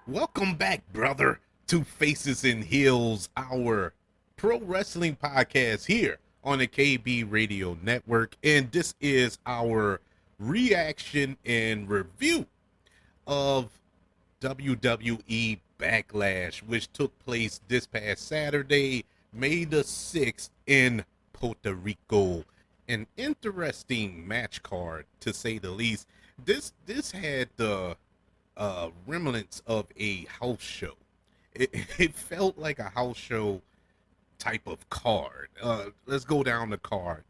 Welcome back, brother, to Faces and Heels, our pro wrestling podcast here on the KB Radio Network. And this is our reaction and review of WWE Backlash, which took place this past Saturday, May the 6th in Puerto Rico. An interesting match card, to say the least. This had the remnants of a house show. It felt like a house show type of card. Let's go down the card.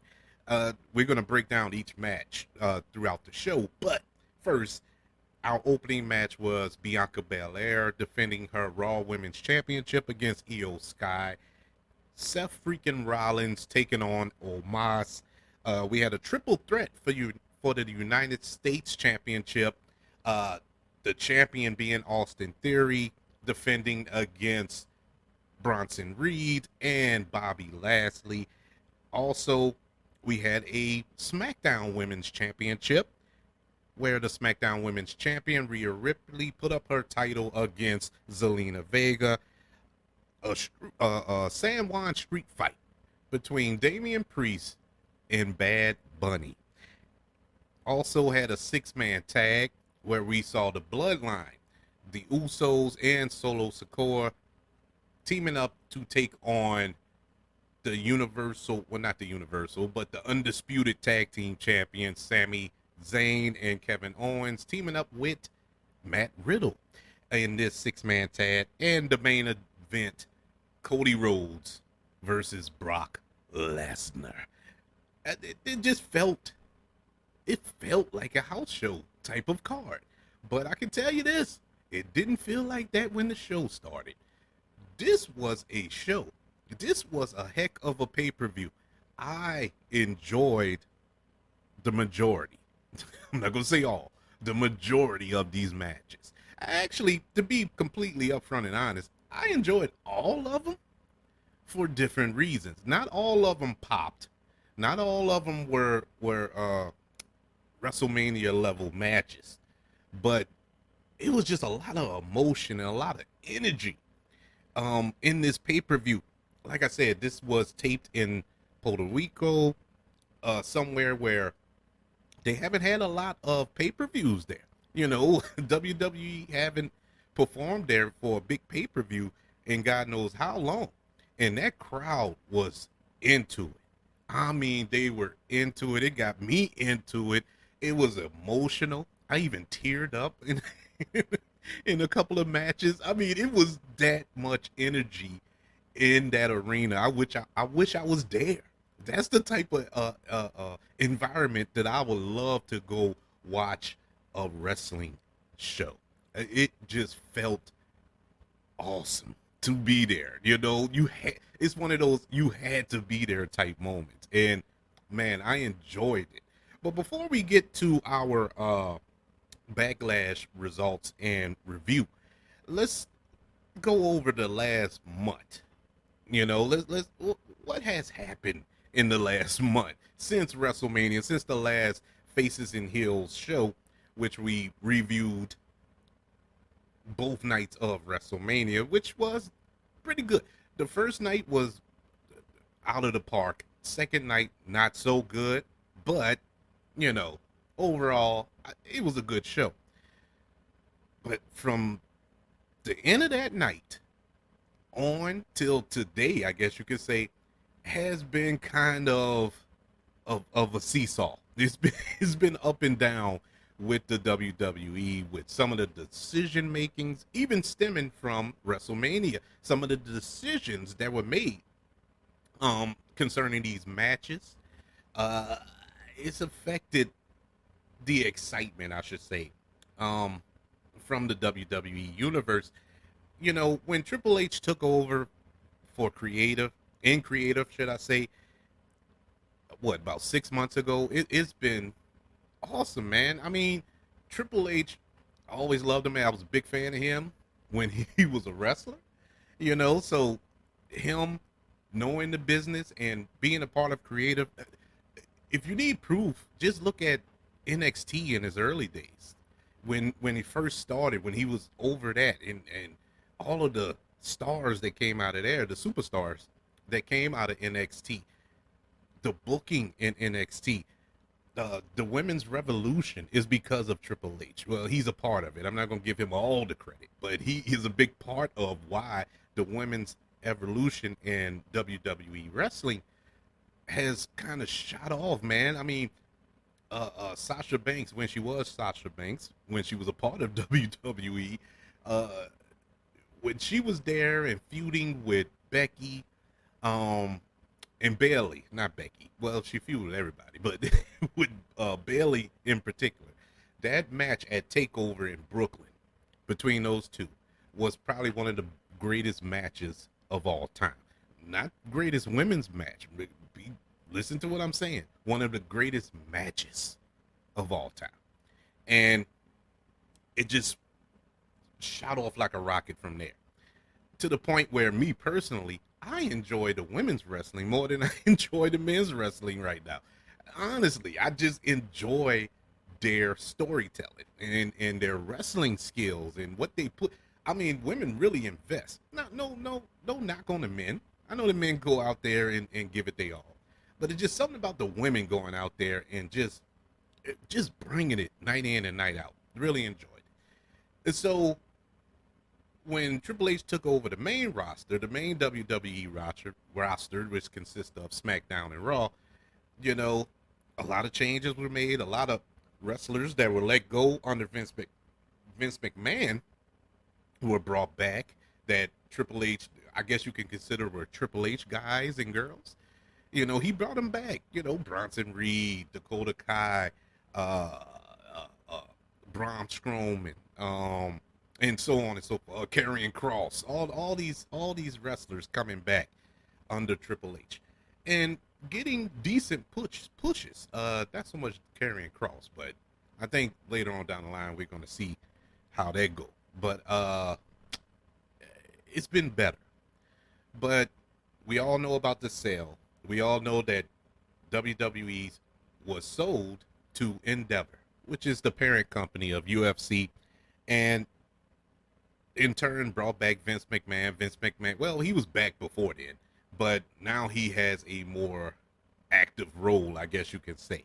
We're going to break down each match throughout the show. But first, our opening match was Bianca Belair defending her Raw Women's Championship against Io Sky. Seth freaking Rollins taking on Omos. We had a triple threat for the United States Championship. The champion being Austin Theory, defending against Bronson Reed and Bobby Lashley. Also, we had a SmackDown Women's Championship, where the SmackDown Women's Champion, Rhea Ripley, put up her title against Zelina Vega. A San Juan street fight between Damian Priest and Bad Bunny. Also had a six-man tag where we saw the Bloodline, the Usos, and Solo Sikoa teaming up to take on the not the Universal, but the Undisputed Tag Team Champions, Sami Zayn and Kevin Owens, teaming up with Matt Riddle in this six-man tag. And the main event, Cody Rhodes versus Brock Lesnar. It felt like a house show type of card. But I can tell you this, it didn't feel like that when the show started. This was a show. This was a heck of a pay-per-view. I enjoyed the majority. I'm not going to say all. The majority of these matches. Actually, to be completely upfront and honest, I enjoyed all of them for different reasons. Not all of them popped. Not all of them were WrestleMania level matches, but it was just a lot of emotion and a lot of energy in this pay-per-view. Like I said, this was taped in Puerto Rico, somewhere where they haven't had a lot of pay-per-views there. You know, WWE haven't performed there for a big pay-per-view in God knows how long, and that crowd was into it. I mean, they were into it. It got me into it. It was emotional. I even teared up in a couple of matches. I mean, it was that much energy in that arena. I wish I was there. That's the type of environment that I would love to go watch a wrestling show. It just felt awesome to be there. You know, it's one of those you had to be there type moments. And man, I enjoyed it. But before we get to our Backlash results and review, let's go over the last month. You know, let's what has happened in the last month since WrestleMania, since the last Faces and Heels show, which we reviewed both nights of WrestleMania, which was pretty good. The first night was out of the park. Second night, not so good, but you know, overall, it was a good show. But from the end of that night on till today, I guess you could say, has been kind of a seesaw. It's been up and down with the WWE, with some of the decision makings, even stemming from WrestleMania. Some of the decisions that were made concerning these matches. It's affected the excitement, I should say, from the WWE universe. You know, when Triple H took over for creative, should I say, about 6 months ago, it's been awesome, man. I mean, Triple H, I always loved him. I was a big fan of him when he was a wrestler, you know, so him knowing the business and being a part of creative, if you need proof, just look at NXT in his early days. when he first started, when he was over that, and all of the stars that came out of there, the superstars that came out of NXT, the booking in NXT, the women's revolution is because of Triple H. Well, he's a part of it. I'm not going to give him all the credit, but he is a big part of why the women's evolution in WWE wrestling has kind of shot off, man. I mean, Sasha Banks, when she was Sasha Banks, when she was a part of WWE, uh, when she was there and feuding with Becky, um, and Bailey, not Becky. Well, she feuded with everybody, but with Bailey in particular, that match at Takeover in Brooklyn between those two was probably one of the greatest matches of all time. Not greatest women's match. Listen to what I'm saying. One of the greatest matches of all time, and it just shot off like a rocket from there, to the point where me personally, I enjoy the women's wrestling more than I enjoy the men's wrestling right now. Honestly, I just enjoy their storytelling and their wrestling skills and what they put. I mean, women really invest. No knock on the men. I know the men go out there and give it they all, but it's just something about the women going out there and just bringing it night in and night out. Really enjoyed it. And so when Triple H took over the main roster, the main WWE roster, which consists of SmackDown and Raw, you know, a lot of changes were made. A lot of wrestlers that were let go under Vince McMahon were brought back. That Triple H, I guess you can consider, were Triple H guys and girls. You know, he brought them back. You know, Bronson Reed, Dakota Kai, uh, Braun Strowman, and so on and so forth. Karrion Kross, all these wrestlers coming back under Triple H, and getting decent pushes. Not so much Karrion Kross, but I think later on down the line we're gonna see how that go. But it's been better. But we all know about the sale. We all know that WWE was sold to Endeavor, which is the parent company of UFC, and in turn brought back Vince McMahon. Vince McMahon, well, he was back before then, but now he has a more active role, I guess you can say.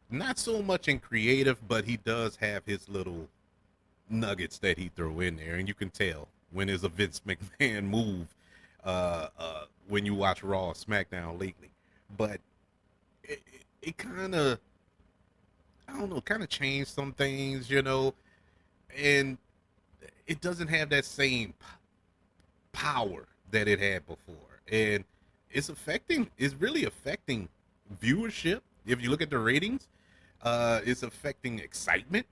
Not so much in creative, but he does have his little nuggets that he throw in there, and you can tell when there's a Vince McMahon move when you watch Raw or SmackDown lately. But it kind of, I don't know, kind of changed some things, you know, and it doesn't have that same power that it had before, and it's really affecting viewership. If you look at the ratings, it's affecting excitement.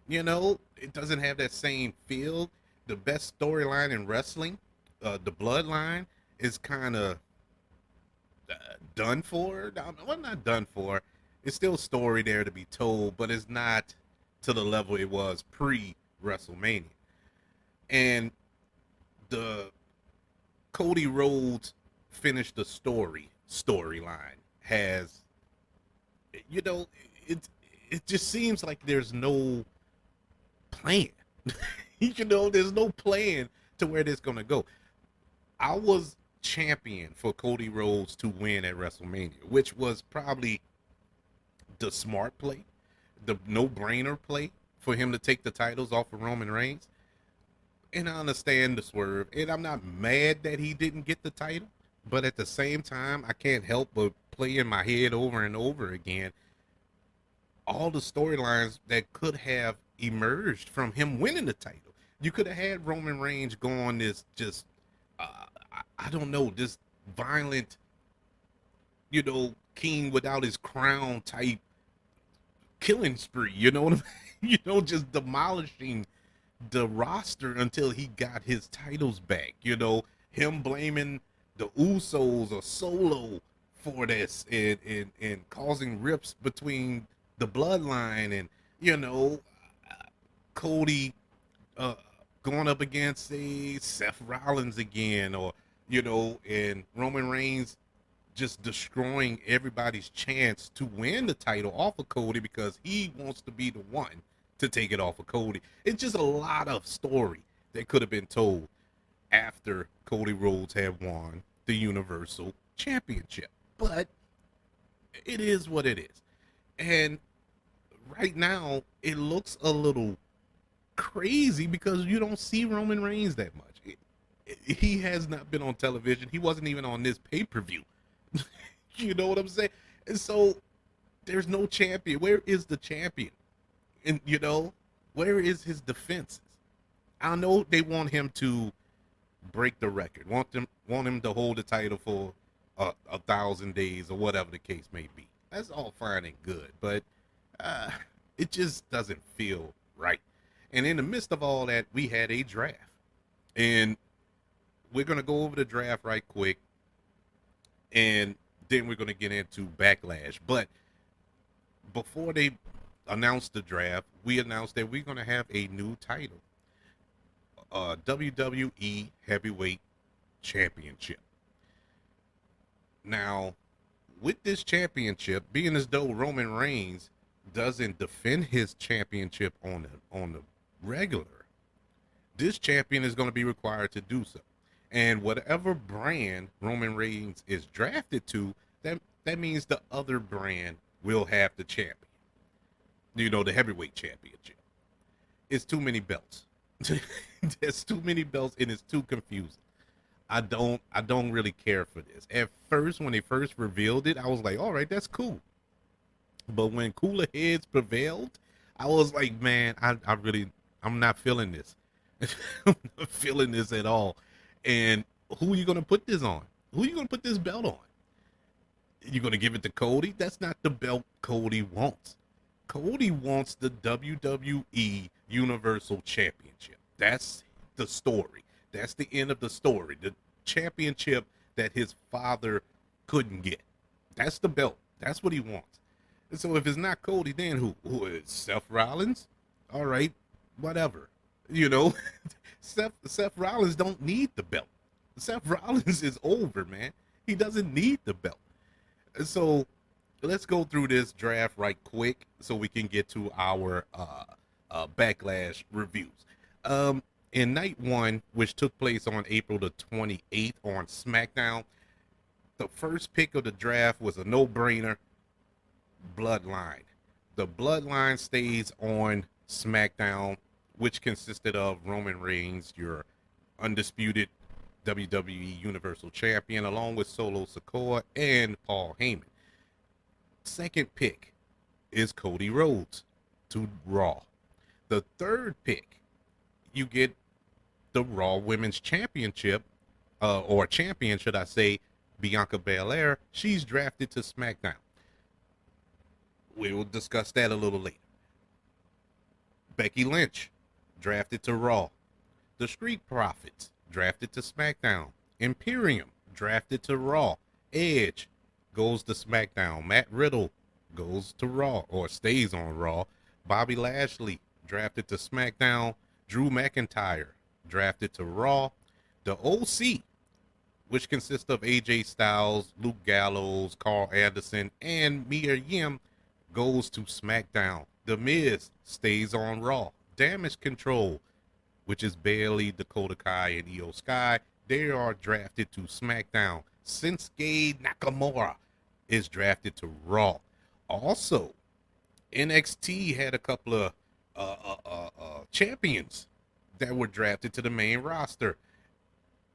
You know, it doesn't have that same feel. The best storyline in wrestling, the Bloodline, is kind of done for. Well, not done for. It's still a story there to be told, but it's not to the level it was pre WrestleMania. And the Cody Rhodes finished the storyline has, you know, it just seems like there's no plan. You know, there's no plan to where this gonna go. I was champion for Cody Rhodes to win at WrestleMania, which was probably the smart play, the no-brainer play for him to take the titles off of Roman Reigns. And I understand the swerve, and I'm not mad that he didn't get the title, but at the same time, I can't help but play in my head over and over again all the storylines that could have emerged from him winning the title. You could have had Roman Reigns go on this just, I don't know, this violent, you know, king without his crown type killing spree, you know what I mean? You know, just demolishing the roster until he got his titles back. You know, him blaming the Usos or Solo for this and causing rips between the bloodline, and, you know, Cody going up against, say, Seth Rollins again, or, you know, and Roman Reigns just destroying everybody's chance to win the title off of Cody because he wants to be the one to take it off of Cody. It's just a lot of story that could have been told after Cody Rhodes had won the Universal Championship. But it is what it is. And right now, it looks a little crazy because you don't see Roman Reigns that much. He has not been on television. He wasn't even on this pay-per-view. You know what I'm saying? And so there's no champion. Where is the champion? And where is his defenses? I know they want him to break the record. Want him to hold the title for 1,000 days or whatever the case may be. That's all fine and good, but it just doesn't feel right. And in the midst of all that, we had a draft. And we're going to go over the draft right quick. And then we're going to get into Backlash. But before they announced the draft, we announced that we're going to have a new title. WWE Heavyweight Championship. Now, with this championship, being as though Roman Reigns doesn't defend his championship on the regular, this champion is going to be required to do so. And whatever brand Roman Reigns is drafted to, that means the other brand will have the champion. The heavyweight championship. It's too many belts. There's too many belts and it's too confusing. I don't really care for this. At first, when they first revealed it, I was like, all right, that's cool. But when cooler heads prevailed, I was like, man, I'm not feeling this. I'm not feeling this at all. And who are you going to put this on? Who are you going to put this belt on? You're going to give it to Cody? That's not the belt Cody wants. Cody wants the WWE Universal Championship. That's the story. That's the end of the story. The championship that his father couldn't get. That's the belt. That's what he wants. And so if it's not Cody, then who? Who is Seth Rollins? All right, whatever. Seth Rollins don't need the belt. Seth Rollins is over, man. He doesn't need the belt. And so let's go through this draft right quick so we can get to our Backlash reviews. In night one, which took place on April the 28th on SmackDown, the first pick of the draft was a no-brainer, Bloodline. The Bloodline stays on SmackDown, which consisted of Roman Reigns, your undisputed WWE Universal Champion, along with Solo Sikoa and Paul Heyman. Second pick is Cody Rhodes to Raw. The third pick, you get the Raw Women's Championship, or champion, should I say, Bianca Belair. She's drafted to SmackDown. We will discuss that a little later. Becky Lynch, drafted to Raw. The Street Profits, drafted to SmackDown. Imperium, drafted to Raw. Edge goes to SmackDown. Matt Riddle goes to Raw, or stays on Raw. Bobby Lashley, drafted to SmackDown. Drew McIntyre, drafted to Raw. The OC, which consists of AJ Styles, Luke Gallows, Carl Anderson, and Mia Yim, goes to SmackDown. The Miz stays on Raw. Damage Control, which is Bayley, Dakota Kai, and Io Sky, they are drafted to SmackDown. Shinsuke Nakamura is drafted to Raw. Also, NXT had a couple of champions that were drafted to the main roster.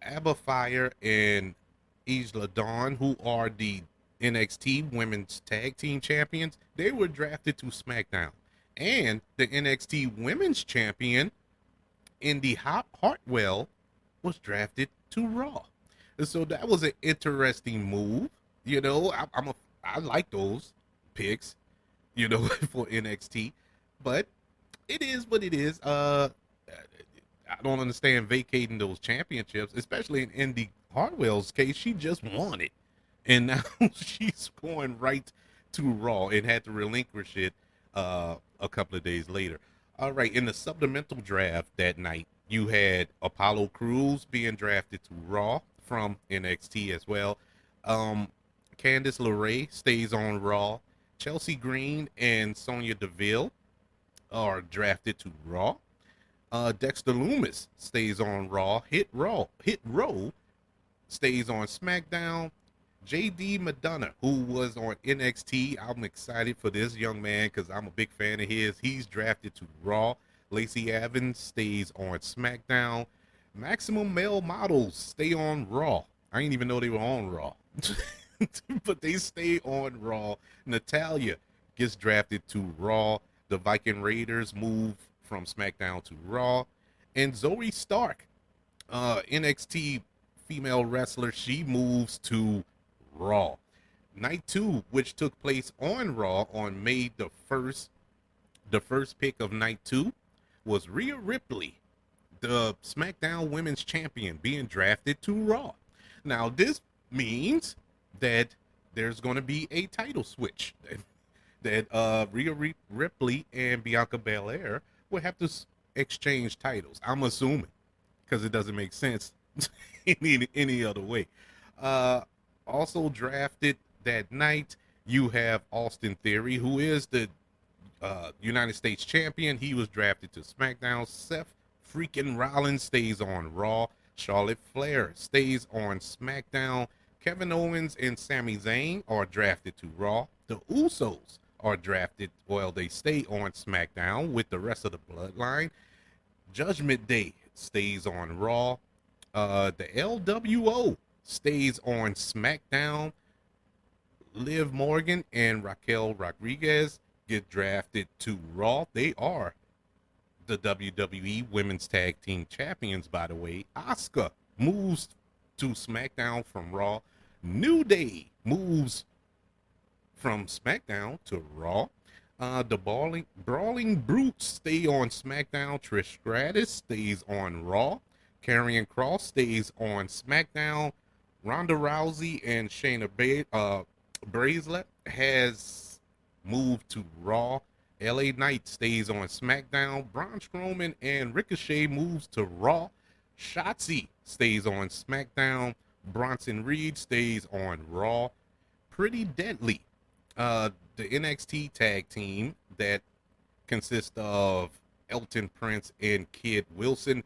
Abba Fire and Isla Dawn, who are the NXT Women's Tag Team Champions, they were drafted to SmackDown. And the NXT Women's Champion, Indy Hartwell, was drafted to Raw. And so that was an interesting move. I like those picks, for NXT. But it is what it is. I don't understand vacating those championships, especially in Indy Hartwell's case. She just won it. And now she's going right to Raw and had to relinquish it a couple of days later. All right, in the supplemental draft that night, you had Apollo Crews being drafted to Raw from NXT as well. Candice LeRae stays on Raw. Chelsea Green and Sonya Deville are drafted to Raw. Dexter Loomis stays on Raw. Hit Row stays on SmackDown. JD Madonna, who was on NXT, I'm excited for this young man because I'm a big fan of his. He's drafted to Raw. Lacey Evans stays on SmackDown. Maximum Male Models stay on Raw. I didn't even know they were on Raw, but they stay on Raw. Natalia gets drafted to Raw. The Viking Raiders move from SmackDown to Raw. And Zoe Stark, NXT female wrestler, she moves to Raw. Night 2, which took place on Raw on May the 1st, the first pick of Night 2 was Rhea Ripley, the SmackDown Women's Champion, being drafted to Raw. Now, this means that there's going to be a title switch, that Rhea Ripley and Bianca Belair will have to exchange titles. I'm assuming, because it doesn't make sense any other way. Also drafted that night, you have Austin Theory, who is the United States champion. He was drafted to SmackDown. Seth freaking Rollins stays on Raw. Charlotte Flair stays on SmackDown. Kevin Owens and Sami Zayn are drafted to Raw. The Usos are drafted, well, they stay on SmackDown with the rest of the bloodline. Judgment Day stays on Raw. The LWO stays on SmackDown. Liv Morgan and Raquel Rodriguez get drafted to Raw. They are the WWE Women's Tag Team Champions, by the way. Asuka moves to SmackDown from Raw. New Day moves from SmackDown to Raw. The Brawling Brutes stay on SmackDown. Trish Stratus stays on Raw. Karrion Kross stays on SmackDown. Ronda Rousey and Shayna Baszler has moved to Raw. LA Knight stays on SmackDown. Braun Strowman and Ricochet moves to Raw. Shotzi stays on SmackDown. Bronson Reed stays on Raw. Pretty Deadly, the NXT tag team that consists of Elton Prince and Kid Wilson,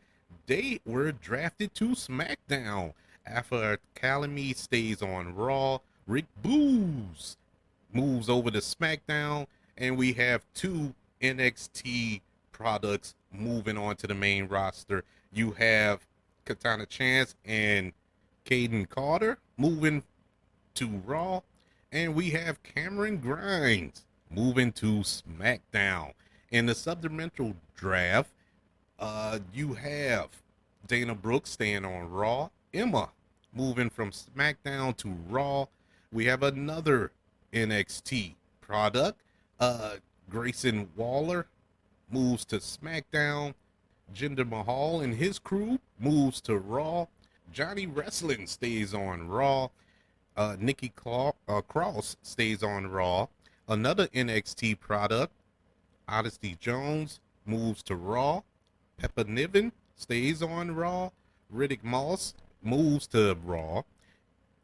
they were drafted to SmackDown. Alpha Academy stays on Raw. Rick Boogs moves over to SmackDown. And we have 2 NXT products moving on to the main roster. You have Katana Chance and Caden Carter moving to Raw. And we have Cameron Grimes moving to SmackDown. In the supplemental draft, you have Dana Brooks staying on Raw. Emma moving from SmackDown to Raw. We have another NXT product. Grayson Waller moves to SmackDown. Jinder Mahal and his crew moves to Raw. Johnny Wrestling stays on Raw. Nikki Cross stays on Raw. Another NXT product, Odyssey Jones, moves to Raw. Pepper Niven stays on Raw. Riddick Moss moves to Raw.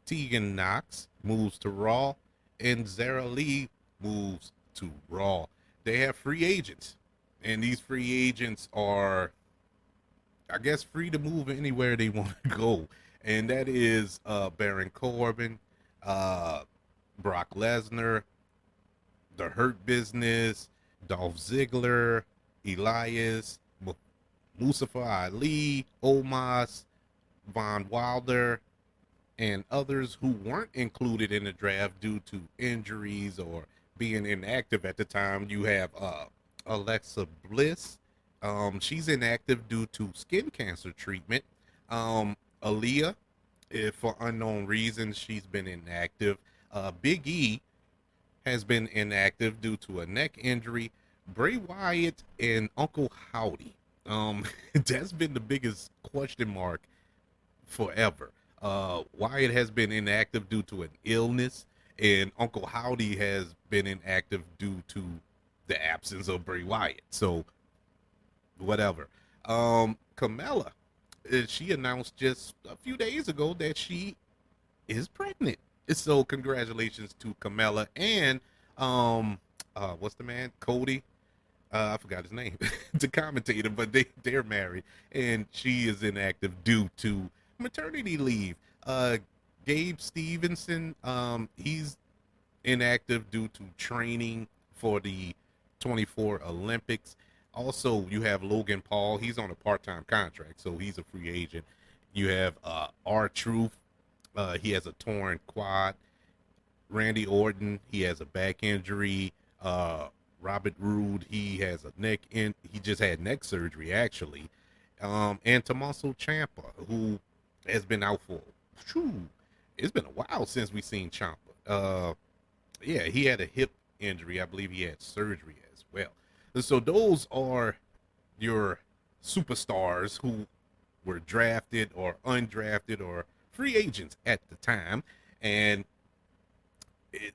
Tegan Knox moves to Raw. And Zara Lee moves to Raw. They have free agents, and these free agents are, I guess, free to move anywhere they want to go, and that is Baron Corbin, Brock Lesnar, The Hurt Business, Dolph Ziggler, Elias, Mustafa Ali, Omos, Von Wilder, and others who weren't included in the draft due to injuries or being inactive at the time. You have Alexa Bliss. She's inactive due to skin cancer treatment. Aaliyah, if for unknown reasons, she's been inactive. Big E has been inactive due to a neck injury. Bray Wyatt and Uncle Howdy. That's been the biggest question mark forever. Wyatt has been inactive due to an illness, and Uncle Howdy has been inactive due to the absence of Bray Wyatt. So, whatever. Carmella, she announced just a few days ago that she is pregnant. So, congratulations to Carmella and what's the man? Cody. I forgot his name, the commentator, but they're married, and she is inactive due to maternity leave. Uh, Gabe Stevenson, he's inactive due to training for the 24 Olympics. Also, you have Logan Paul. He's on a part-time contract, so he's a free agent. You have R-Truth. He has a torn quad. Randy Orton, he has a back injury. Robert Roode, he has a neck in. He just had neck surgery actually. And Tommaso Ciampa, who has been out for, whew, it's been a while since we seen Ciampa. Yeah, he had a hip injury. I believe he had surgery as well. And so those are your superstars who were drafted or undrafted or free agents at the time. And it,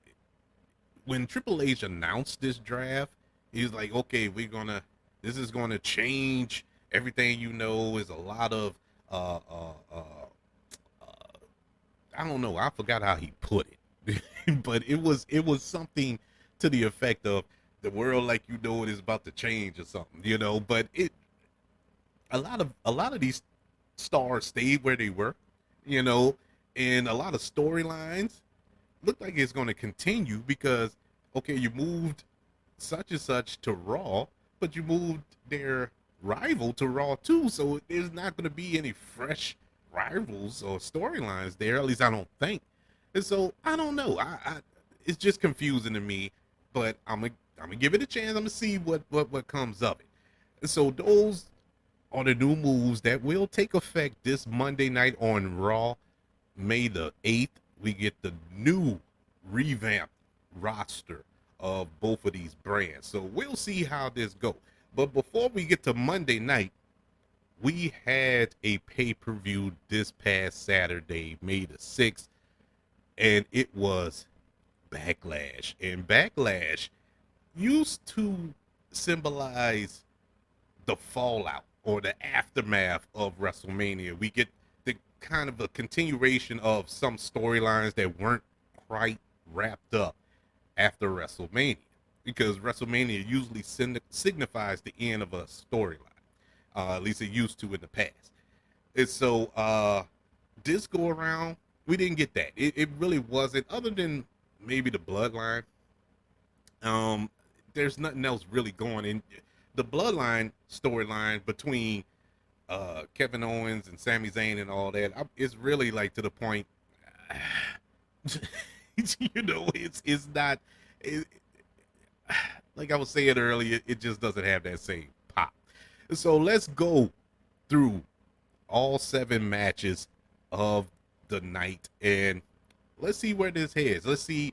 when Triple H announced this draft, he was like, okay, this is gonna change everything. You know, is a lot of, uh, uh, uh, uh, I don't know, I forgot how he put it, but it was something to the effect of the world like you know it is about to change or something, you know. But a lot of these stars stayed where they were, you know, and a lot of storylines look like it's going to continue because okay, you moved such and such to Raw, but you moved their rival to Raw too, so there's not going to be any fresh rivals or storylines there. At least I don't think. And so I don't know. I it's just confusing to me, but I'm gonna give it a chance. I'm gonna see what comes of it. And so those are the new moves that will take effect this Monday night on Raw, May the 8th. We get the new revamped roster of both of these brands. So we'll see how this goes. But before we get to Monday night, we had a pay-per-view this past Saturday, May the 6th, and it was Backlash. And Backlash used to symbolize the fallout or the aftermath of WrestleMania. We get the kind of a continuation of some storylines that weren't quite wrapped up after WrestleMania, because WrestleMania usually signifies the end of a storyline. At least it used to in the past. And so this go around, we didn't get that. It really wasn't, other than maybe the bloodline. There's nothing else really going in. The bloodline storyline between Kevin Owens and Sami Zayn and all that is really like to the point. You know, it's not it, like I was saying earlier. It just doesn't have that same pop. So let's go through all 7 matches of the night and let's see where this heads. Let's see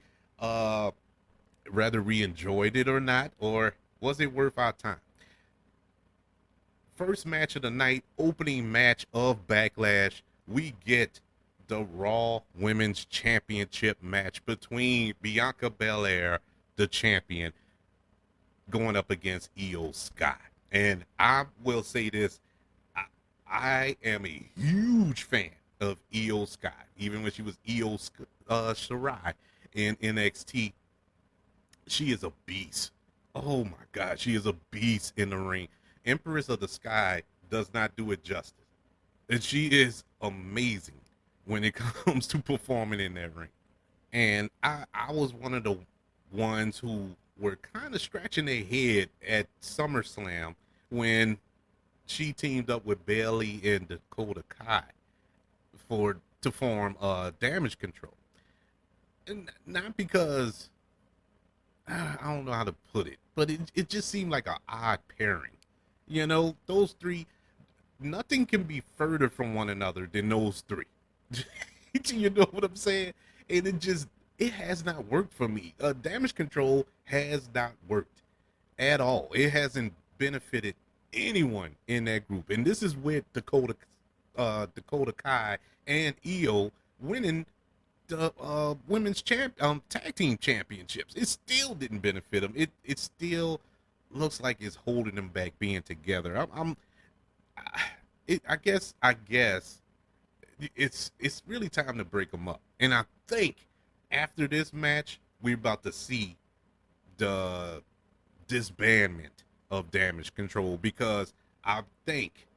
whether we enjoyed it or not, or was it worth our time. First match of the night, opening match of Backlash, we get the Raw Women's Championship match between Bianca Belair, the champion, going up against Io Sky. And I will say this, I am a huge fan of Io Sky, even when she was Io Shirai in NXT. She is a beast. Oh my God, she is a beast in the ring. Empress of the Sky does not do it justice. And she is amazing when it comes to performing in that ring. And I was one of the ones who were kind of scratching their head at SummerSlam when she teamed up with Bayley and Dakota Kai to form Damage Control. And not because I don't know how to put it, but it just seemed like an odd pairing. You know, those three, nothing can be further from one another than those three. You know what I'm saying? And it has not worked for me. Damage Control has not worked at all. It hasn't benefited anyone in that group. And this is with Dakota Kai and Io winning the women's tag team championships. It still didn't benefit them. It still looks like it's holding them back being together. I guess it's really time to break them up. And I think after this match, we're about to see the disbandment of Damage Control, because I think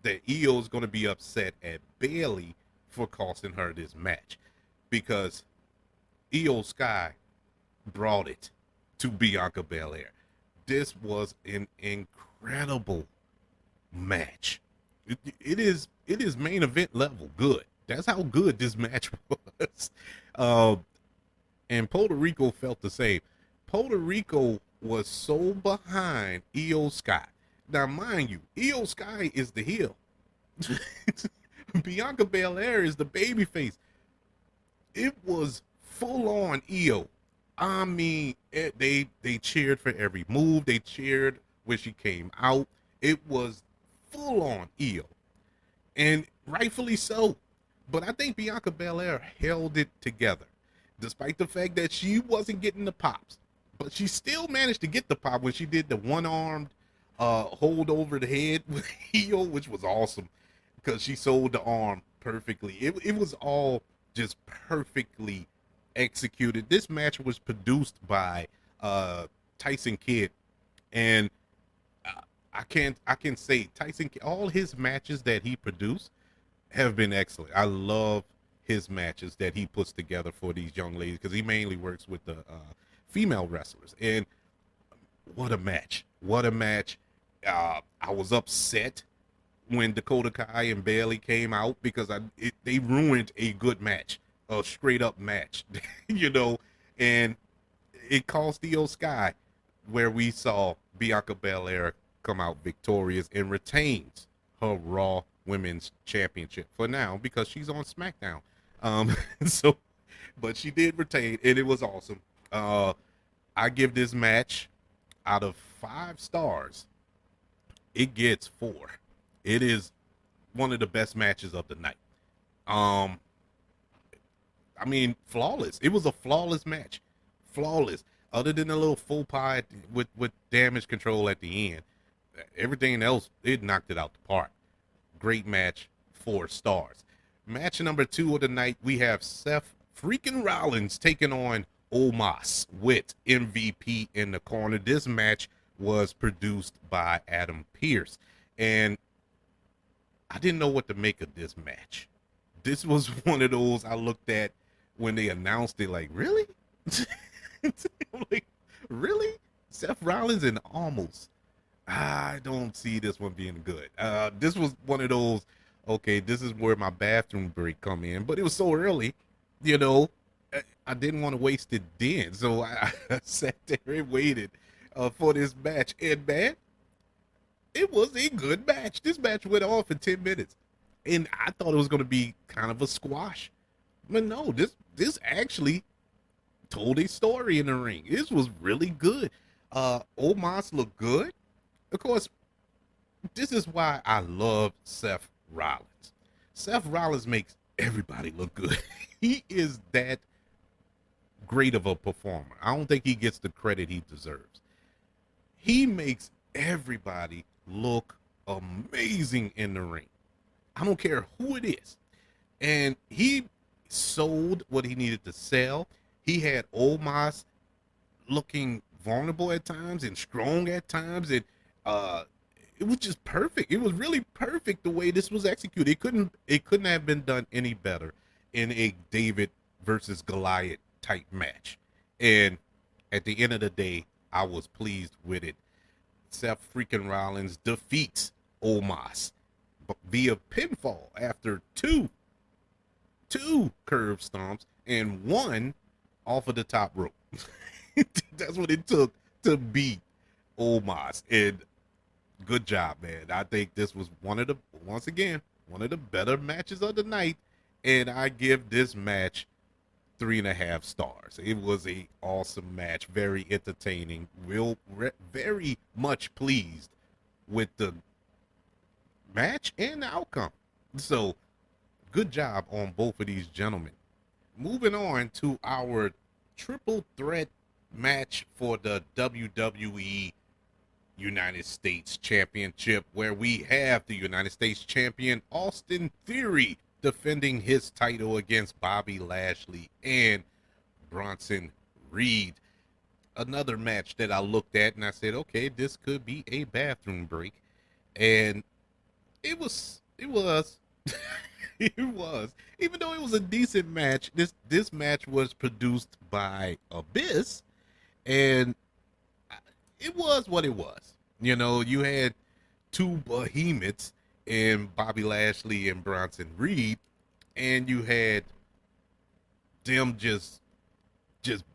that Io is going to be upset at Bayley for costing her this match, because Io Sky brought it to Bianca Belair. This was an incredible match. It is main event level good. That's how good this match was. And Puerto Rico felt the same. Puerto Rico was so behind Io Sky. Now, mind you, Io Sky is the heel. Bianca Belair is the babyface. It was full on Io. I mean, they cheered for every move. They cheered when she came out. It was full on Io, and rightfully so. But I think Bianca Belair held it together, despite the fact that she wasn't getting the pops. But she still managed to get the pop when she did the one-armed hold over the head with Io, which was awesome because she sold the arm perfectly. It was all just perfectly executed. This match was produced by Tyson Kidd, and I can say Tyson, all his matches that he produced have been excellent. I love his matches that he puts together for these young ladies, because he mainly works with the female wrestlers. And what a match! What a match! I was upset when Dakota Kai and Bayley came out, because they ruined a good match, a straight up match, you know, and it cost Io Sky, where we saw Bianca Belair come out victorious and retains her Raw Women's Championship for now, because she's on SmackDown. So, but she did retain, and it was awesome. I give this match, out of 5 stars, it gets 4. It is one of the best matches of the night. I mean, flawless. It was a flawless match. Flawless. Other than a little faux pas with Damage Control at the end, everything else, it knocked it out the park. Great match, 4 stars. Match number 2 of the night, we have Seth freaking Rollins taking on Omos with MVP in the corner. This match was produced by Adam Pearce, and I didn't know what to make of this match. This was one of those I looked at when they announced it, like, really? Like, really? Seth Rollins and Omos? I don't see this one being good. This was one of those, okay, this is where my bathroom break come in, but it was so early, you know, I didn't want to waste it then, so I sat there and waited for this match. And man, it was a good match. This match went on for 10 minutes, and I thought it was going to be kind of a squash, but no, this actually told a story in the ring. This was really good. Omos looked good. Of course, this is why I love Seth Rollins. Seth Rollins makes everybody look good. He is that great of a performer. I don't think he gets the credit he deserves. He makes everybody look amazing in the ring. I don't care who it is. And he sold what he needed to sell. He had Omos looking vulnerable at times and strong at times, and it was just perfect. It was really perfect the way this was executed. It couldn't have been done any better in a David versus Goliath type match. And at the end of the day, I was pleased with it. Seth freaking Rollins defeats Omos via pinfall after two curb stomps and one off of the top rope. That's what it took to beat Omos. And good job, man. I think this was once again, one of the better matches of the night. And I give this match 3.5 stars. It was a awesome match, very entertaining. Very much pleased with the match and the outcome. So, good job on both of these gentlemen. Moving on to our triple threat match for the WWE United States Championship, where we have the United States Champion Austin Theory defending his title against Bobby Lashley and Bronson Reed. another match that I looked at and I said, okay, this could be a bathroom break, and it was it was, even though it was a decent match. This match was produced by Abyss, and it was what it was. You know, you had two behemoths in Bobby Lashley and Bronson Reed, and you had them just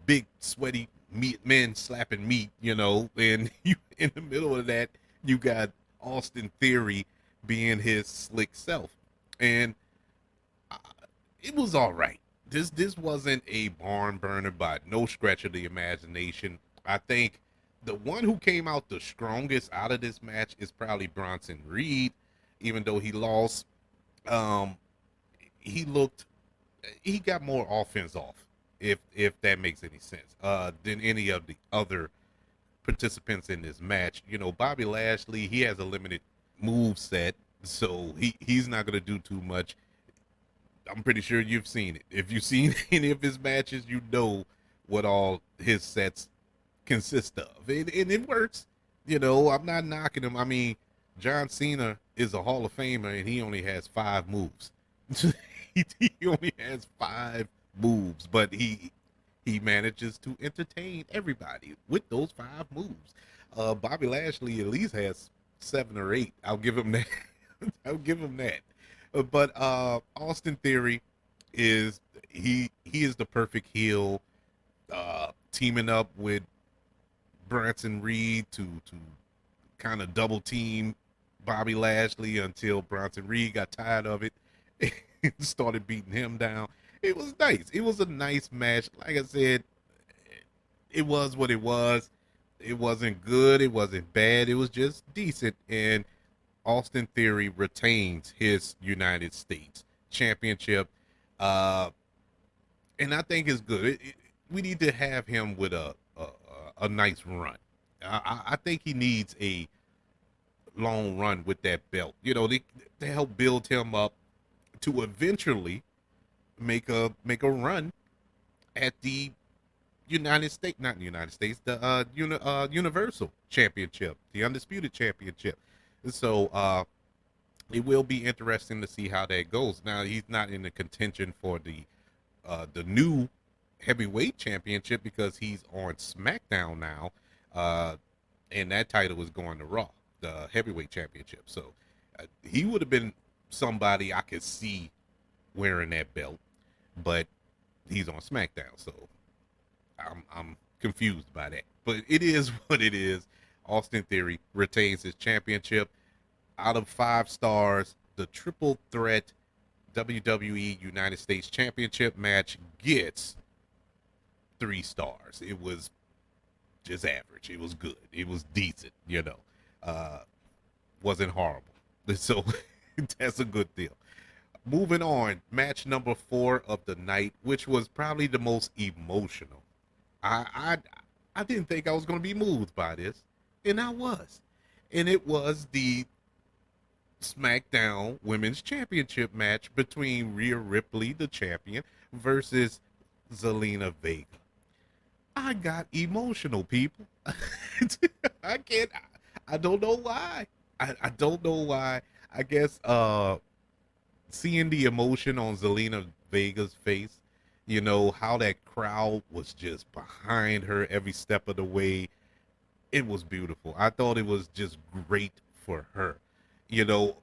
big sweaty meat men slapping meat, you know, and you in the middle of that you got Austin Theory being his slick self, and uh, it was all right. This wasn't a barn burner by no stretch of the imagination. I think the one who came out the strongest out of this match is probably Bronson Reed, even though he lost. Um, he looked, he got more offense off, if that makes any sense, than any of the other participants in this match. You know, Bobby Lashley, he has a limited move set, so he's not gonna do too much. I'm pretty sure you've seen it. If you've seen any of his matches, you know what all his sets consist of, and it works. You know, I'm not knocking him. I mean, John Cena is a Hall of Famer, and he only has 5 moves. He only has 5 moves, but he manages to entertain everybody with those 5 moves. Bobby Lashley at least has 7 or 8. I'll give him that. I'll give him that. But Austin Theory is he is the perfect heel, teaming up with Bronson Reed to kind of double team Bobby Lashley until Bronson Reed got tired of it and started beating him down. It was nice. It was a nice match. Like I said, it was what it was. It wasn't good. It wasn't bad. It was just decent. And Austin Theory retains his United States Championship. And I think it's good. We need to have him with a nice run. I think he needs a long run with that belt. You know, they help build him up to eventually make a run at the United States, not the United States, the Universal Championship, the Undisputed Championship. So it will be interesting to see how that goes. Now he's not in the contention for the new heavyweight championship because he's on SmackDown now, and that title is going to Raw, the heavyweight championship. So he would have been somebody I could see wearing that belt, but he's on SmackDown, so I'm confused by that. But it is what it is. Austin Theory retains his championship. Out of 5 stars, the triple threat WWE United States Championship match gets 3 stars. It was just average. It was good. It was decent, you know. Wasn't horrible. So that's a good deal. Moving on, match number 4 of the night, which was probably the most emotional. I didn't think I was going to be moved by this, and I was. And it was the SmackDown Women's Championship match between Rhea Ripley, the champion, versus Zelina Vega. I got emotional, people. I can't. I don't know why. I don't know why. I guess seeing the emotion on Zelina Vega's face, you know, how that crowd was just behind her every step of the way. It was beautiful. I thought it was just great for her. You know,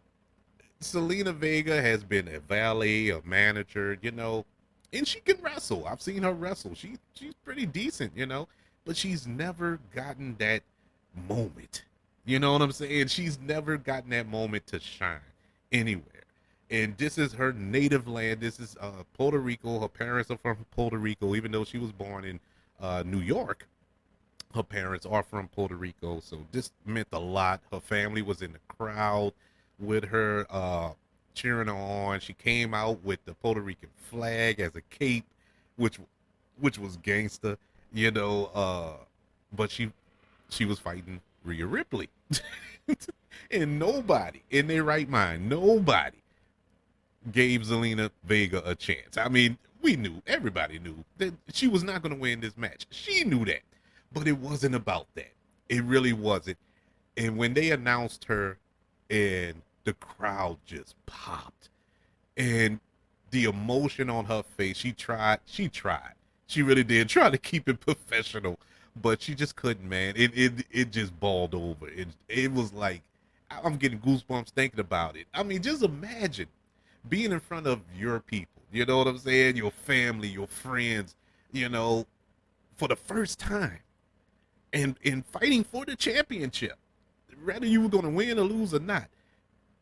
Zelina Vega has been a valet, a manager, you know, and she can wrestle. I've seen her wrestle. She's pretty decent, you know, but she's never gotten that moment. You know what I'm saying? She's never gotten that moment to shine anywhere. And this is her native land. This is Puerto Rico. Her parents are from Puerto Rico, even though she was born in New York. Her parents are from Puerto Rico, so this meant a lot. Her family was in the crowd with her, cheering her on. She came out with the Puerto Rican flag as a cape, which was gangster, you know. But she was fighting Rhea Ripley, and nobody in their right mind, nobody gave Zelina Vega a chance. I mean, we knew, everybody knew that she was not going to win this match. She knew that. But it wasn't about that. It really wasn't. And when they announced her, and the crowd just popped, and the emotion on her face, she really did try to keep it professional, but she just couldn't, man. It just balled over. It was like, I'm getting goosebumps thinking about it. I mean, just imagine being in front of your people, you know what I'm saying, your family, your friends, you know, for the first time, and fighting for the championship, whether you were going to win or lose or not.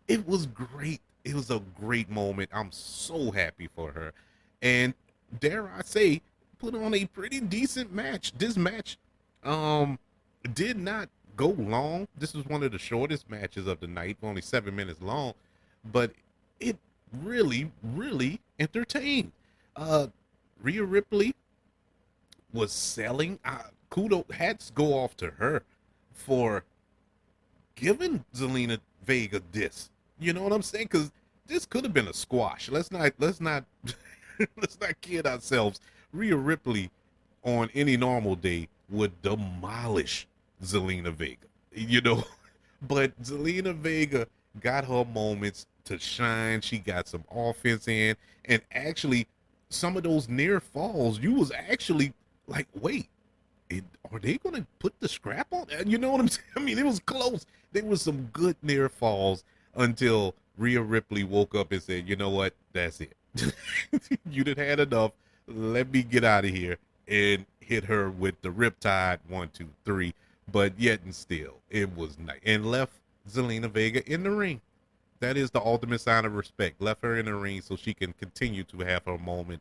It was great. It was a great moment. I'm so happy for her. And dare I say, put on a pretty decent match. This match um did not go long. This was one of the shortest matches of the night, only 7 minutes long, but it really, really entertained. Uh Rhea Ripley was selling. Kudos, hats go off to her for giving Zelina Vega this. You know what I'm saying? Because this could have been a squash. Let's not let's not kid ourselves. Rhea Ripley on any normal day would demolish Zelina Vega. You know, but Zelina Vega got her moments to shine. She got some offense in, and actually, some of those near falls, you was actually like, wait, are they going to put the scrap on? You know what I'm saying? I mean, it was close. There was some good near falls until Rhea Ripley woke up and said, you know what? That's it. You done had enough. Let me get out of here, and hit her with the Riptide 1, 2, 3. But yet and still, it was nice. And left Zelina Vega in the ring. That is the ultimate sign of respect. Left her in the ring so she can continue to have her moment.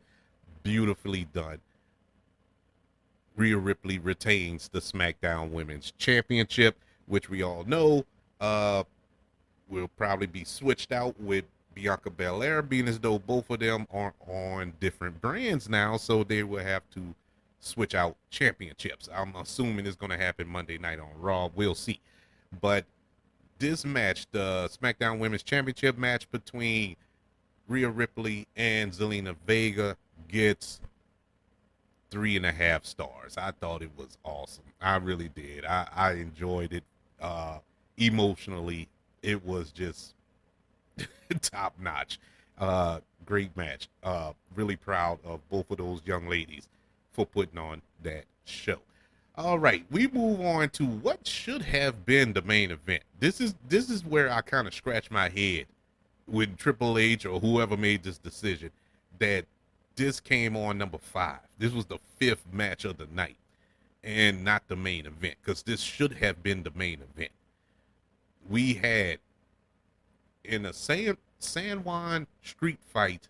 Beautifully done. Rhea Ripley retains the SmackDown Women's Championship, which we all know will probably be switched out with Bianca Belair, being as though both of them are on different brands now, so they will have to switch out championships. I'm assuming it's going to happen Monday night on Raw. We'll see. But this match, the SmackDown Women's Championship match between Rhea Ripley and Zelina Vega, gets 3.5 stars. I thought it was awesome. I really did. I enjoyed it emotionally. It was just top notch. Great match. Really proud of both of those young ladies for putting on that show. All right, we move on to what should have been the main event. This is where I kind of scratch my head with Triple H or whoever made this decision that this came on number 5. This was the 5th match of the night and not the main event, because this should have been the main event. We had, in a San Juan street fight,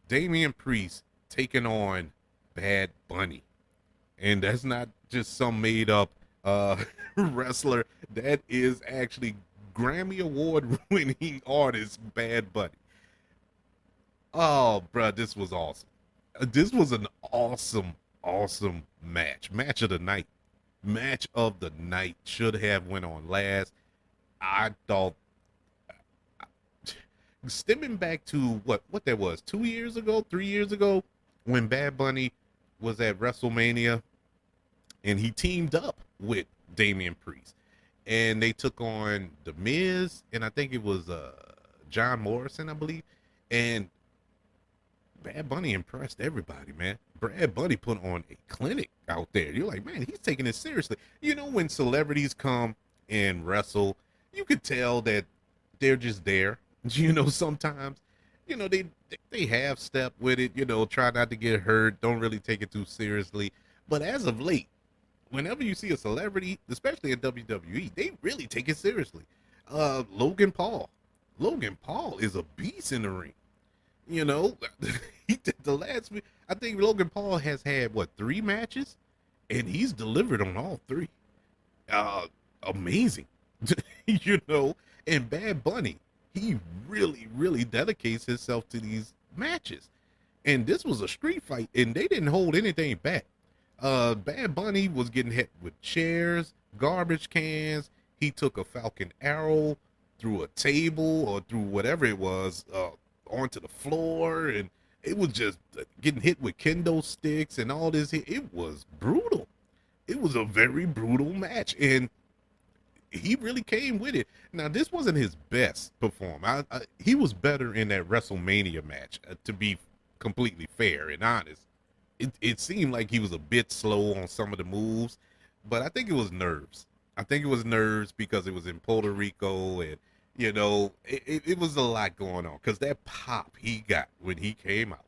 Damian Priest taking on Bad Bunny. And that's not just some made up wrestler. That is actually Grammy Award winning artist Bad Bunny. Oh, bro, this was awesome. This was an awesome, awesome match. Match of the night. Match of the night. Should have went on last. I thought, stemming back to what that was, 2 years ago, 3 years ago, when Bad Bunny was at WrestleMania and he teamed up with Damian Priest. And they took on The Miz, and I think it was John Morrison, I believe. And Bad Bunny impressed everybody, man. Bad Bunny put on a clinic out there. You're like, man, he's taking it seriously. You know, when celebrities come and wrestle, you could tell that they're just there. You know, sometimes, you know, they have step with it, you know, try not to get hurt, don't really take it too seriously. But as of late, whenever you see a celebrity, especially in WWE, they really take it seriously. Logan Paul. Logan Paul is a beast in the ring. You know, I think Logan Paul has had, 3 matches? And he's delivered on all 3. Amazing. You know, and Bad Bunny, he really, really dedicates himself to these matches. And this was a street fight, and they didn't hold anything back. Bad Bunny was getting hit with chairs, garbage cans. He took a Falcon Arrow through a table or through whatever it was, onto the floor, and it was just getting hit with kendo sticks and all this. It was brutal. It was a very brutal match, and he really came with it. Now, this wasn't his best performance. He was better in that WrestleMania match, to be completely fair and honest. It seemed like he was a bit slow on some of the moves, but I think it was nerves. I think it was nerves because it was in Puerto Rico, and it was a lot going on. Because that pop he got when he came out,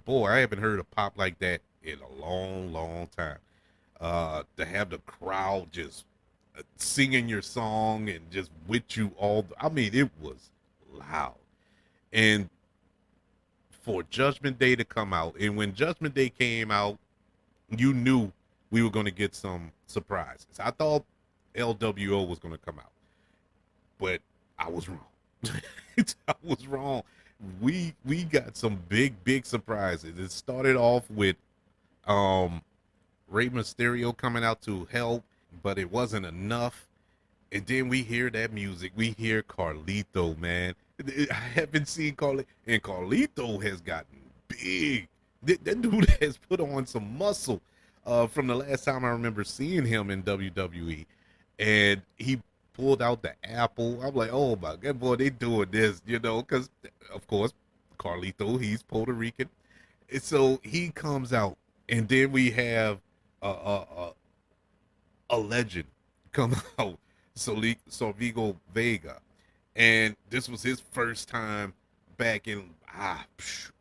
boy, I haven't heard a pop like that in a long, long time. To have the crowd just singing your song and just with you I mean, it was loud. And for Judgment Day to come out, and when Judgment Day came out, you knew we were going to get some surprises. I thought LWO was going to come out, but I was wrong. I was wrong. We got some big surprises. It started off with Rey Mysterio coming out to help, but it wasn't enough. And then we hear that music. We hear Carlito, man. I haven't seen Carlito, and Carlito has gotten big. That dude has put on some muscle from the last time I remember seeing him in WWE. And he pulled out the apple. I'm like, oh my God, boy, they doing this, because, of course, Carlito, he's Puerto Rican. And so he comes out, and then we have a legend come out, Solvigo Vega, and this was his first time back in I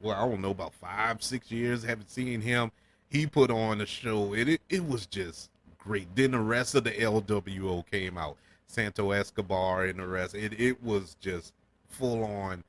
don't know, about 5-6 years. Haven't seen him. He put on a show, and it was just great. Then the rest of the LWO came out, Santo Escobar and the rest. It was just full on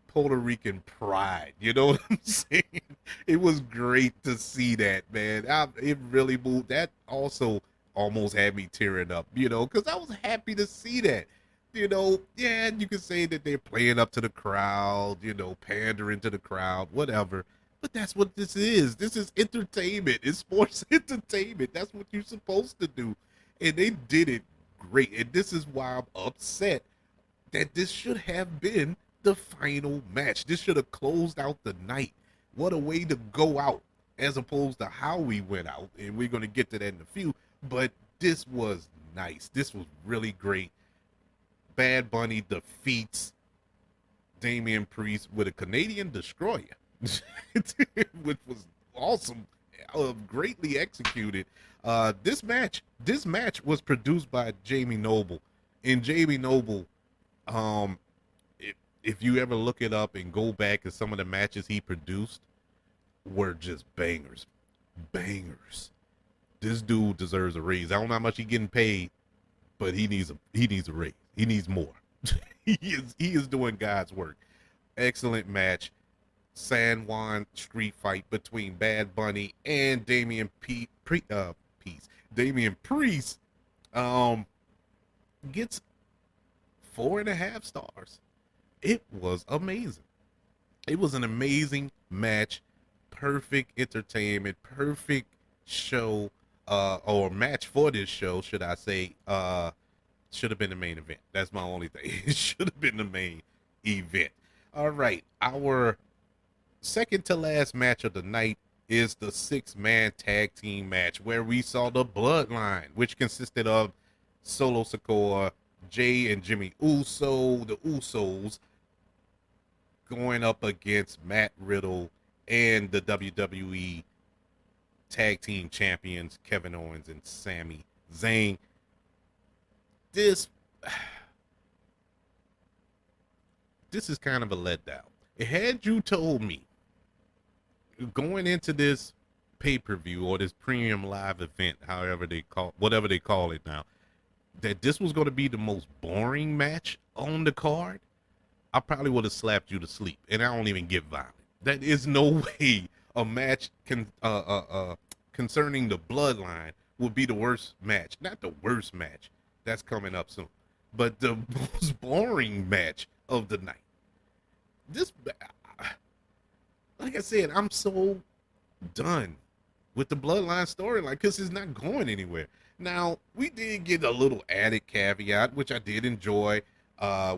Puerto Rican pride. You know what I'm saying? It was great to see that, man. It really moved. That also almost had me tearing up, because I was happy to see that. Yeah, you could say that they're playing up to the crowd, pandering to the crowd, whatever. But that's what this is. This is entertainment. It's sports entertainment. That's what you're supposed to do. And they did it great. And this is why I'm upset that this should have been the final match. This should have closed out the night. What a way to go out, as opposed to how we went out. And we're going to get to that in a few. But this was nice. This was really great. Bad Bunny defeats Damian Priest with a Canadian destroyer, which was awesome, greatly executed. This match was produced by Jamie Noble, and Jamie Noble, if you ever look it up and go back at some of the matches he produced, were just bangers. This dude deserves a raise. I don't know how much he's getting paid, but he needs a raise. He needs more. he is doing God's work. Excellent match. San Juan street fight between Bad Bunny and Damian Damian Priest gets 4.5 stars. It was amazing. It was an amazing match. Perfect entertainment. Perfect show. Or match for this show, should I say. Should have been the main event. That's my only thing. It should have been the main event. All right. Our second to last match of the night is the 6-man tag team match, where we saw the Bloodline, which consisted of Solo Sikoa, Jay and Jimmy Uso, the Usos, going up against Matt Riddle and the WWE tag team champions, Kevin Owens and Sami Zayn. This is kind of a letdown. Had you told me going into this pay-per-view or this premium live event, whatever they call it now, that this was going to be the most boring match on the card, I probably would have slapped you to sleep. And I don't even get violent. That is no way a match concerning the Bloodline would be the worst match. Not the worst match. That's coming up soon. But the most boring match of the night. This, like I said, I'm so done with the Bloodline storyline because it's not going anywhere. Now, we did get a little added caveat, which I did enjoy,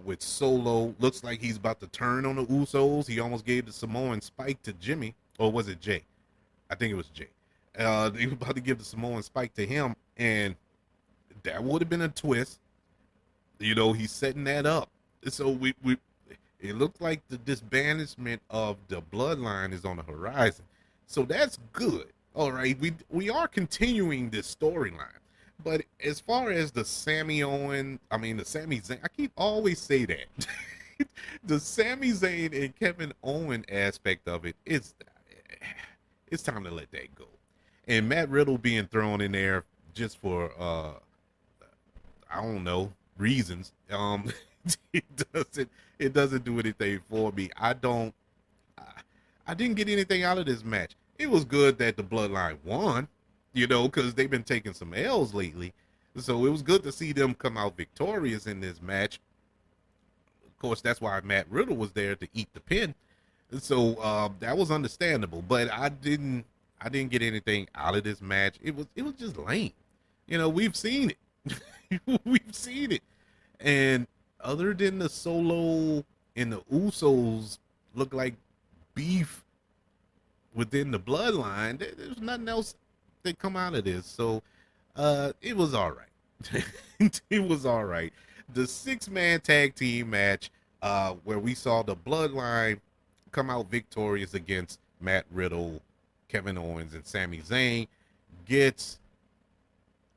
with Solo. Looks like he's about to turn on the Usos. He almost gave the Samoan spike to Jimmy. Or was it Jay? I think it was Jay. They were about to give the Samoan spike to him, and that would have been a twist. You know, he's setting that up. So we it looks like the disbandment of the bloodline is on the horizon. So that's good. All right, we are continuing this storyline. But as far as the the Sami Zayn, I keep always say that. The Sami Zayn and Kevin Owen aspect of it is it's time to let that go. And Matt Riddle being thrown in there just for I don't know reasons. It doesn't do anything for me. I, I didn't get anything out of this match. It was good that the Bloodline won, you know, because they've been taking some L's lately. So it was good to see them come out victorious in this match. Of course, that's why Matt Riddle was there to eat the pin. So that was understandable. But I didn't get anything out of this match. It was just lame. You know, we've seen it. We've seen it. And other than the Solo and the Usos look like beef within the bloodline, there's nothing else that come out of this. So it was all right. It was all right. The 6-man tag team match, where we saw the bloodline come out victorious against Matt Riddle, Kevin Owens, and Sami Zayn, gets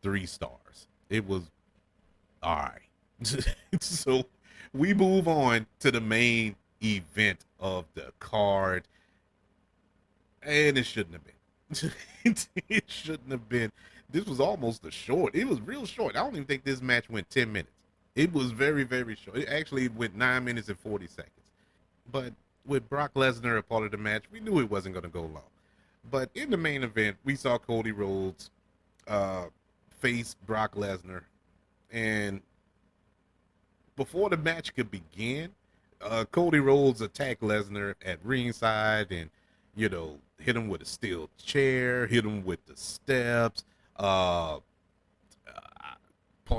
3 stars. It was all right. So we move on to the main event of the card, and it shouldn't have been. It shouldn't have been. This was almost a short. It was real short. I don't even think this match went 10 minutes. It was very, very short. It actually went 9 minutes and 40 seconds. But with Brock Lesnar a part of the match, we knew it wasn't going to go long. But in the main event, we saw Cody Rhodes face Brock Lesnar. And before the match could begin, Cody Rhodes attacked Lesnar at ringside and, you know, hit him with a steel chair, hit him with the steps, part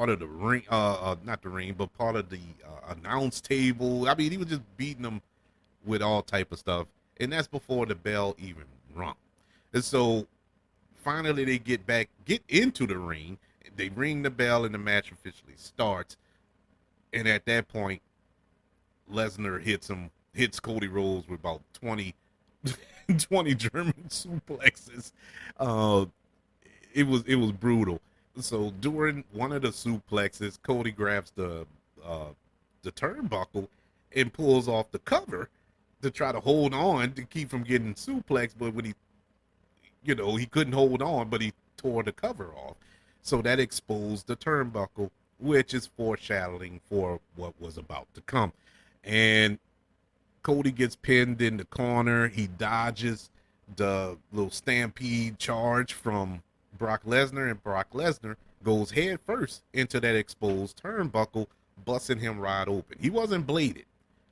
of the ring, not the ring, but part of the announce table. I mean, he was just beating him with all type of stuff. And that's before the bell even rung. And so finally they get into the ring. They ring the bell and the match officially starts. And at that point, Lesnar hits Cody Rhodes with about 20 German suplexes. It was brutal. So during one of the suplexes, Cody grabs the turnbuckle and pulls off the cover to try to hold on to keep from getting suplexed. But when he couldn't hold on, but he tore the cover off. So that exposed the turnbuckle, which is foreshadowing for what was about to come. And Cody gets pinned in the corner. He dodges the little stampede charge from Brock Lesnar, and Brock Lesnar goes head first into that exposed turnbuckle, busting him right open. He wasn't bladed,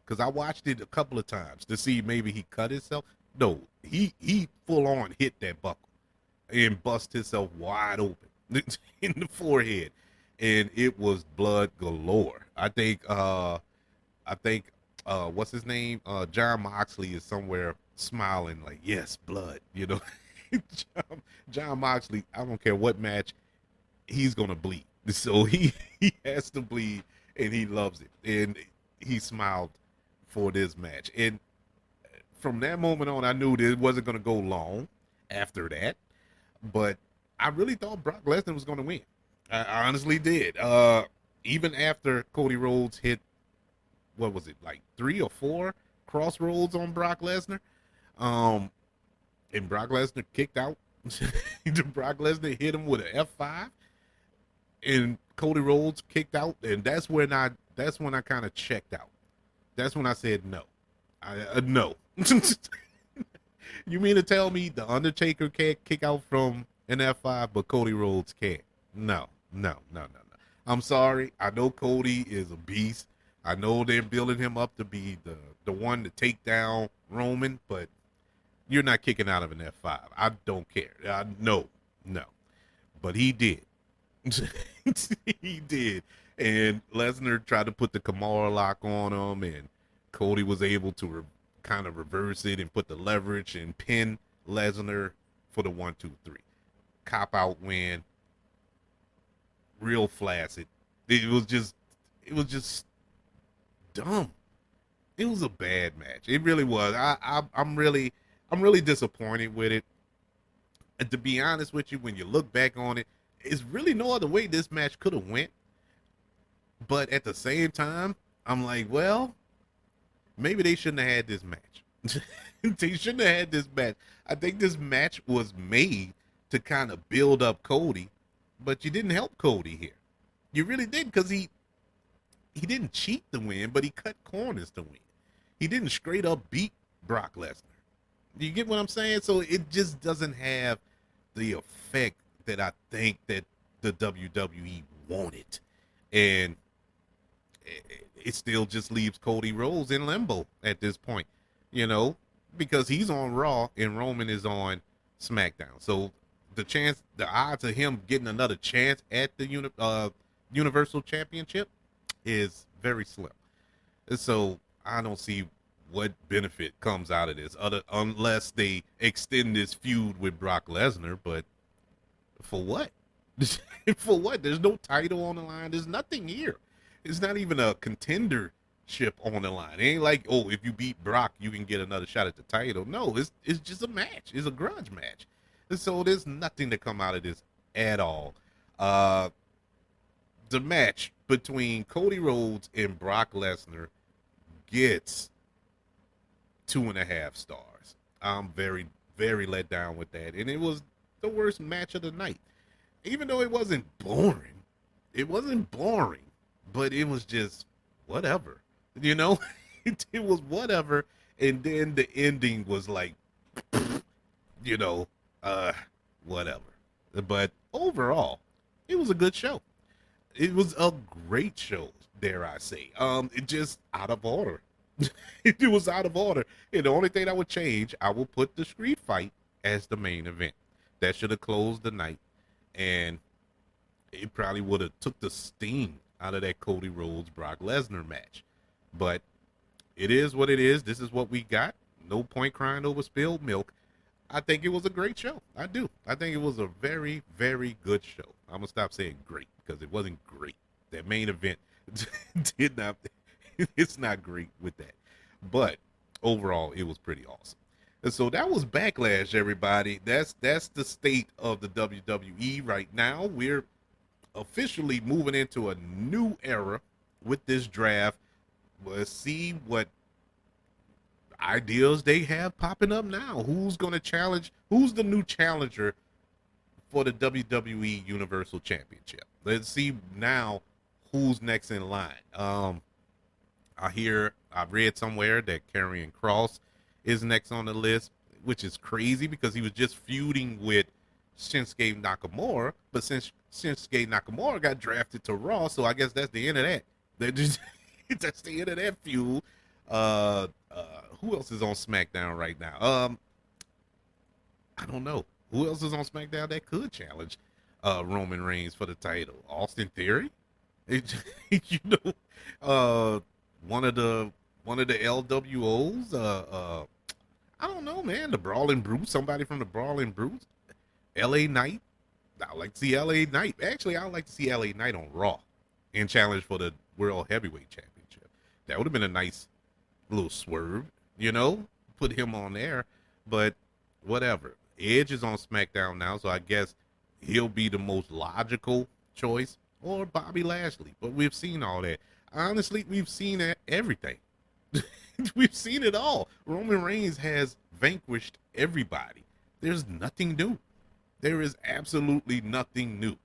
because I watched it a couple of times to see maybe he cut himself. No, he full on hit that buckle and bust himself wide open in the forehead, and it was blood galore. I think what's his name? John Moxley is somewhere smiling like, yes, blood, you know. John Moxley, I don't care what match, he's gonna bleed. So he has to bleed, and he loves it. And he smiled for this match. And from that moment on, I knew that it wasn't gonna go long after that. But I really thought Brock Lesnar was gonna win. I honestly did. Even after Cody Rhodes hit, what was it, like 3 or 4 crossroads on Brock Lesnar, and Brock Lesnar kicked out. Brock Lesnar hit him with an F5, and Cody Rhodes kicked out, and that's when I kind of checked out. That's when I said no. No. You mean to tell me the Undertaker can't kick out from an F5, but Cody Rhodes can't? No. I'm sorry. I know Cody is a beast. I know they're building him up to be the one to take down Roman, but you're not kicking out of an F5. I don't care. No. But he did. He did. And Lesnar tried to put the Kimura lock on him, and Cody was able to kind of reverse it and put the leverage and pin Lesnar for the 1, 2, 3. cop out win, real flaccid. It was just, it was just dumb. It was a bad match. It really was. I'm really disappointed with it. And to be honest with you, when you look back on it, it's really no other way this match could have went. But at the same time, I'm like, well, maybe they shouldn't have had this match. They shouldn't have had this match. I think this match was made to kind of build up Cody, but you didn't help Cody here. You really did, because he didn't cheat to win, but he cut corners to win. He didn't straight up beat Brock Lesnar. You get what I'm saying? So it just doesn't have the effect that I think that the WWE wanted. And it still just leaves Cody Rhodes in limbo at this point, you know, because he's on Raw and Roman is on SmackDown. So the odds of him getting another chance at the Universal Championship is very slim. So I don't see what benefit comes out of this, unless they extend this feud with Brock Lesnar. But for what? For what? There's no title on the line. There's nothing here. It's not even a contendership on the line. It ain't like, oh, if you beat Brock, you can get another shot at the title. No, it's just a match. It's a grudge match. And so there's nothing to come out of this at all. The match between Cody Rhodes and Brock Lesnar gets 2.5 stars. I'm very, very let down with that. And it was the worst match of the night. Even though it wasn't boring. It wasn't boring. But it was just whatever. You know? It was whatever. And then the ending was like, you know, whatever. But overall, it was a good show. It was a great show, dare I say. It just out of order. It was out of order. And the only thing I would change, I will put the street fight as the main event. That should have closed the night. And it probably would have took the sting out of that Cody Rhodes Brock Lesnar match. But it is what it is. This is what we got. No point crying over spilled milk. I think it was a great show. I do. I think it was a very, very good show. I'm going to stop saying great, because it wasn't great. That main event did not, it's not great with that. But overall, it was pretty awesome. And so that was Backlash, everybody. That's the state of the WWE right now. We're officially moving into a new era with this draft. Let's see what ideas they have popping up now. Who's going to challenge? Who's the new challenger for the WWE Universal Championship? Let's see now who's next in line. I've read somewhere that Karrion Kross is next on the list, which is crazy because he was just feuding with Shinsuke Nakamura, but since Shinsuke Nakamura got drafted to Raw, so I guess that's the end of that. That's the end of that feud. Who else is on SmackDown right now? I don't know. Who else is on SmackDown that could challenge Roman Reigns for the title? Austin Theory? You know, one of the LWOs. I don't know, man. The Brawling Brutes. Somebody from the Brawling Brutes. LA Knight. I like to see LA Knight. Actually, I would like to see LA Knight on Raw and challenge for the World Heavyweight Championship. That would have been a nice little swerve, you know, put him on there. But whatever. Edge is on SmackDown now, so I guess he'll be the most logical choice, or Bobby Lashley. But we've seen all that. Honestly, we've seen everything. We've seen it all. Roman Reigns has vanquished everybody. There's nothing new. There is absolutely nothing new.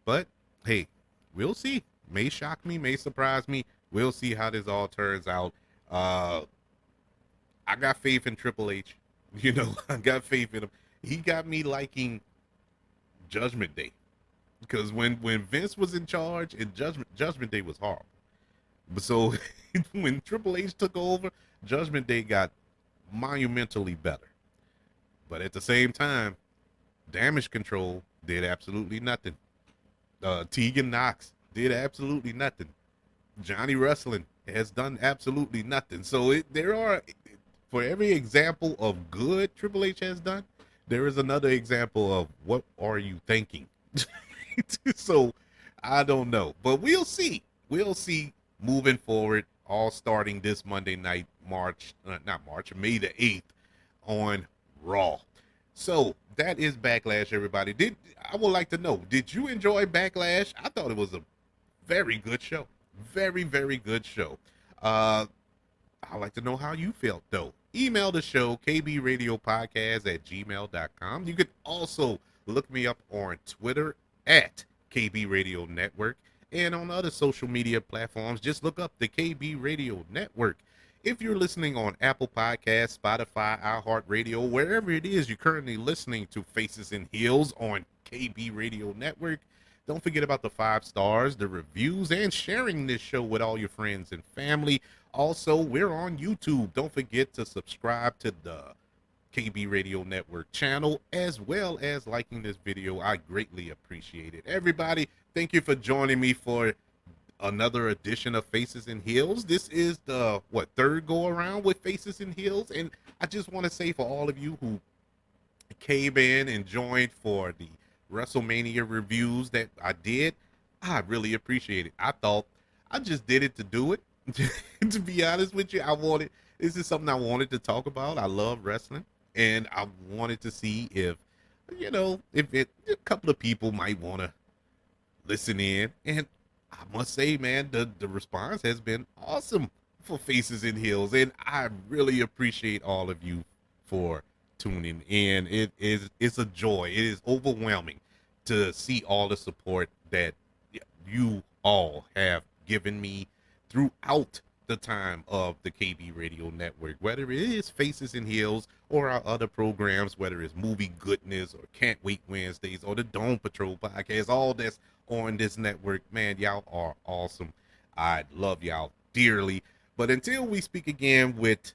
But, hey, we'll see. May shock me, may surprise me. We'll see how this all turns out. I got faith in Triple H. You know, I got faith in him. He got me liking Judgment Day. Because when Vince was in charge, and Judgment Day was horrible. But so when Triple H took over, Judgment Day got monumentally better. But at the same time, Damage Control did absolutely nothing. Tegan Knox did absolutely nothing. Johnny Wrestling has done absolutely nothing. So there are, for every example of good Triple H has done, there is another example of what are you thinking? So I don't know, but we'll see. We'll see moving forward, all starting this Monday night, May the 8th on Raw. So that is Backlash, everybody. I would like to know, did you enjoy Backlash? I thought it was a very good show. Very, very good show. I'd like to know how you felt, though. Email the show, kbradiopodcast@gmail.com. You can also look me up on Twitter at KB Radio Network and on other social media platforms. Just look up the KB Radio Network. If you're listening on Apple Podcasts, Spotify, iHeartRadio, wherever it is you're currently listening to Faces and Heels on KB Radio Network, don't forget about the 5 stars, the reviews, and sharing this show with all your friends and family. Also, we're on YouTube. Don't forget to subscribe to the KB Radio Network channel, as well as liking this video. I greatly appreciate it. Everybody, thank you for joining me for another edition of Faces and Heels. This is the, third go around with Faces and Heels. And I just want to say, for all of you who came in and joined for the WrestleMania reviews that I did, I really appreciate it. I thought I just did it to do it. To be honest with you, this is something I wanted to talk about. I love wrestling, and I wanted to see if a couple of people might want to listen in. And I must say, man, the response has been awesome for Faces and Heels, and I really appreciate all of you for tuning in. It's a joy. It is overwhelming to see all the support that you all have given me throughout the time of the KB Radio Network, whether it is Faces and Heels or our other programs, whether it's Movie Goodness or Can't Wait Wednesdays or the Dome Patrol podcast, all that's on this network. Man, y'all are awesome. I love y'all dearly. But until we speak again with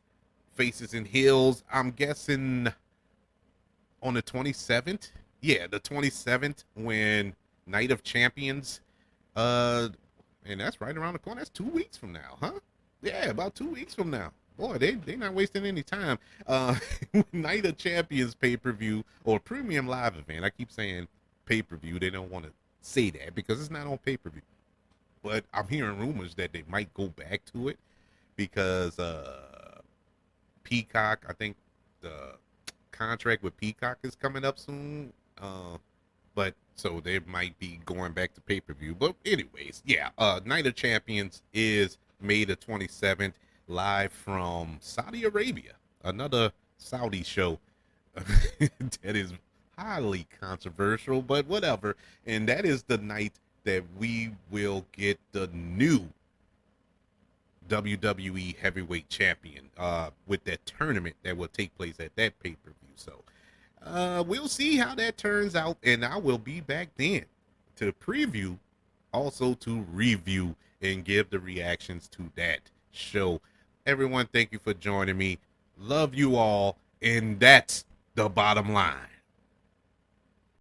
Faces and Heels, I'm guessing on the 27th. Yeah, the 27th, when Night of Champions, and that's right around the corner. That's 2 weeks from now, huh? Yeah, about 2 weeks from now. Boy, they not wasting any time. Night of Champions pay-per-view or premium live event. I keep saying pay-per-view. They don't want to say that because it's not on pay-per-view. But I'm hearing rumors that they might go back to it because Peacock, I think the contract with Peacock is coming up soon. But so they might be going back to pay-per-view. But anyways, yeah, Night of Champions is May the 27th, live from Saudi Arabia. Another Saudi show that is highly controversial, but whatever. And that is the night that we will get the new WWE Heavyweight Champion with that tournament that will take place at that pay-per-view. So we'll see how that turns out, and I will be back then to preview, also to review, and give the reactions to that show. Everyone, thank you for joining me. Love you all, and that's the bottom line.